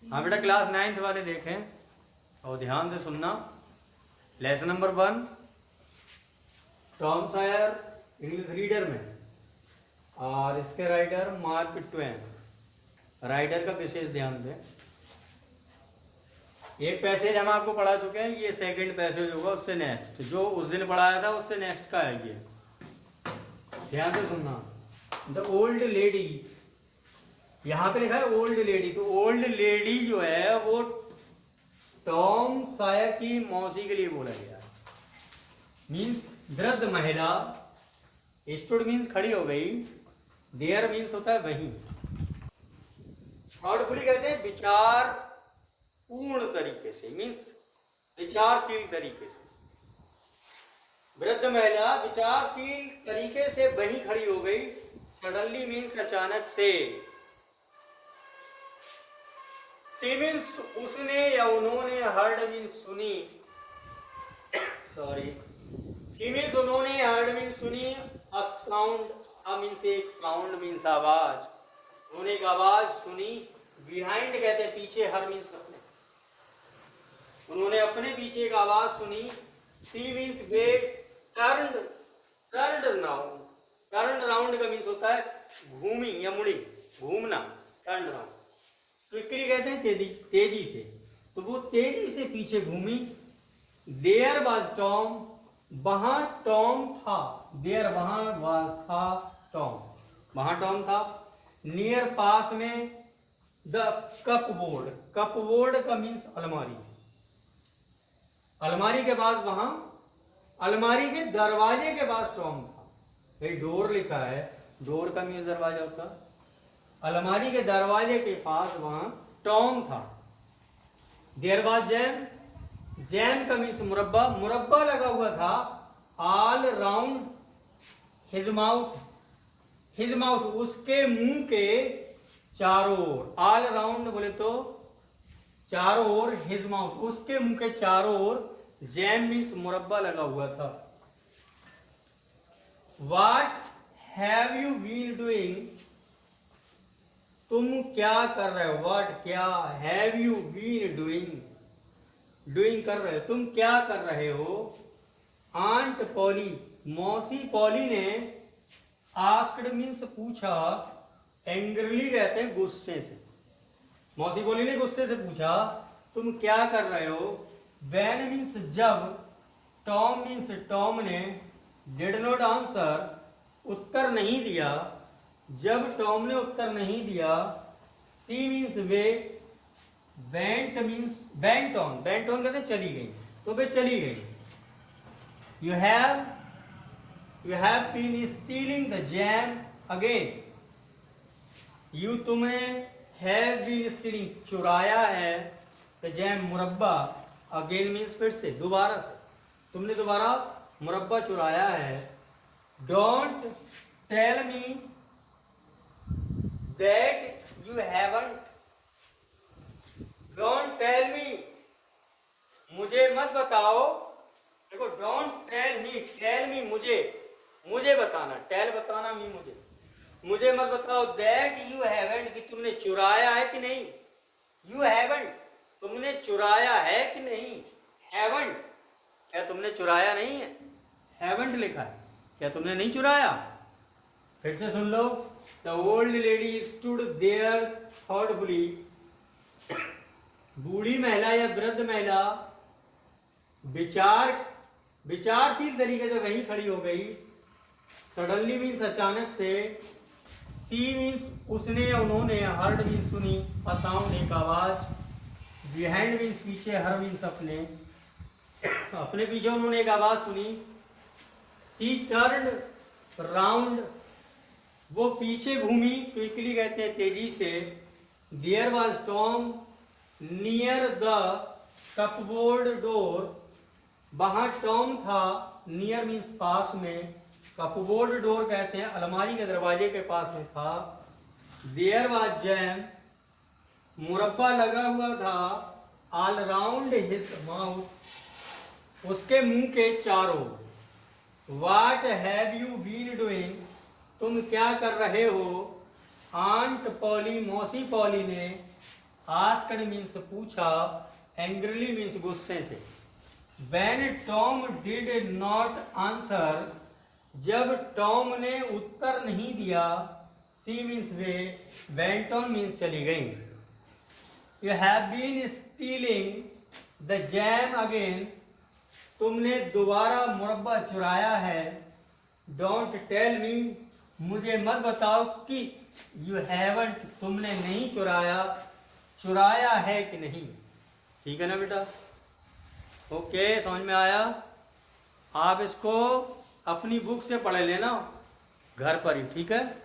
हाँ बेटा, class 9th वाले देखें और ध्यान से सुनना। Lesson number 1, Tom Sawyer English reader में, और इसके राइटर मार्क ट्वेन। राइटर का विशेष ध्यान दें। एक पैसेज हम आपको पढ़ा चुके हैं, ये सेकंड पैसेज होगा उससे नेक्स्ट, जो उस दिन पढ़ाया था उससे नेक्स्ट का है ये। ध्यान से सुनना। द ओल्ड लेडी, यहाँ पे लिखा है ओल्ड लेडी, तो ओल्ड लेडी जो है वो टॉम सायर की मौसी के लिए बोला गया है। मीन्स वृद्ध महिला, स्टूड मीन्स खड़ी हो गई, देयर मीन्स होता है वहीं। थाउटफुली कहते हैं विचार पूर्ण तरीके से, मीन्स विचारशील तरीके से। वृद्ध महिला विचारशील तरीके से वहीं खड़ी हो गई। सडनली मीन्स अचानक से। सी मीन्स उसने या उन्होंने, हर्ड मीन्स सुनी, सॉरी, सी मीन्स उन्होंने, हर्ड मीन्स सुनी, अ साउंड, अ मीन्स एक, साउंड मीन्स आवाज, उन्होंने एक आवाज सुनी। बिहाइंड कहते हैं पीछे, हर मीन्स अपने, उन्होंने अपने पीछे एक आवाज सुनी। सी मीन्स वे turned, turned round, turned round का मीन्स होता है घूमी या मुड़ी, घूमना, टर्न्ड राउंड। क्विकली कहते हैं तेजी, तेजी से, तो वो तेजी से पीछे घूमी। देयर वाज टॉम, वहां टॉम था, देयर वहां वाज था टॉम, वहां टॉम था। नियर पास में, द कपबोर्ड, कपबोर्ड का मीन्स अलमारी, अलमारी के पास, वहां अलमारी के दरवाजे के पास टॉम था। ये डोर लिखा है, डोर का मीन्स दरवाजा होता है। अलमारी के दरवाजे के पास वहां टॉम था। देयर वाज जैम, जैम का मीन्स मुरब्बा, मुरब्बा लगा हुआ था all round his mouth, his mouth उसके मुंह के चारों ओर। ऑल राउंड बोले तो चारों ओर, हिज माउथ उसके मुंह के चारों ओर, जैम मीन्स मुरब्बा लगा हुआ था। What have you been doing? तुम क्या कर रहे हो? What, क्या, have you been doing, doing कर रहे हो, तुम क्या कर रहे हो? आंट पॉली, मौसी पॉली ने, आस्क्ड मीन्स पूछा, एंग्रली कहते हैं गुस्से से, मौसी पॉली ने गुस्से से पूछा तुम क्या कर रहे हो? वैन मीन्स जब, टॉम मीन्स टॉम ने, डिड नॉट आंसर उत्तर नहीं दिया, जब टॉम ने उत्तर नहीं दिया। सी मीन्स वे, went means went on, went on कहते चली गई, तो वे चली गई। You have been stealing the jam again, you तुमने, हैव बीन स्टीलिंग चुराया है, द जैम मुरब्बा, अगेन मीन्स फिर से, दोबारा से, तुमने दोबारा मुरब्बा चुराया है। Don't tell me that you haven't, don't tell me, मुझे मत बताओ, देखो don't tell me, tell me मुझे, मुझे बताना, टेल बताना, मी मुझे मत बताओ, दैट यू हैवंट कि तुमने चुराया है कि नहीं, यू हैवंट तुमने चुराया है कि नहीं, हैवंट क्या तुमने चुराया नहीं है, हैवंट लिखा है, क्या तुमने नहीं चुराया। फिर से सुन लो। The old lady stood there thoughtfully, बूढ़ी महिला या वृद्ध महिला विचारशील तरीके से वहीं खड़ी हो गई। सडनली मीन्स अचानक से। सी मीन्स उसने या उन्होंने, हर्ड मीन्स सुनी, अ साउंड एक आवाज, बिहाइंड मीन्स पीछे, हर मीन्स अपने, अपने पीछे उन्होंने एक आवाज सुनी। सी टर्न्ड राउंड, वो पीछे घूमी, क्विकली कहते हैं तेजी से। There was Tom near the cupboard door, वहां टॉम था, नियर मीन्स पास में, कपबोर्ड डोर कहते हैं अलमारी के दरवाजे के पास में था। देयर वाज जैम, मुरब्बा लगा हुआ था, ऑल राउंड हिज माउथ, उसके मुंह के चारों। What have you been doing, तुम क्या कर रहे हो? आंट पॉली, मौसी पॉली ने, आस्क्ड मीन्स पूछा, एंग्रीली मीन्स गुस्से से। When Tom did not answer, जब टॉम ने उत्तर नहीं दिया, सी मीन्स वे, went on मीन्स चली गई। You have been stealing the jam again, तुमने दोबारा मुरब्बा चुराया है। Don't tell me, मुझे मत बताओ कि you haven't, तुमने नहीं चुराया, चुराया है कि नहीं। ठीक है ना बेटा? ओके, समझ में आया? आप इसको अपनी बुक से पढ़ लेना घर पर ही, ठीक है?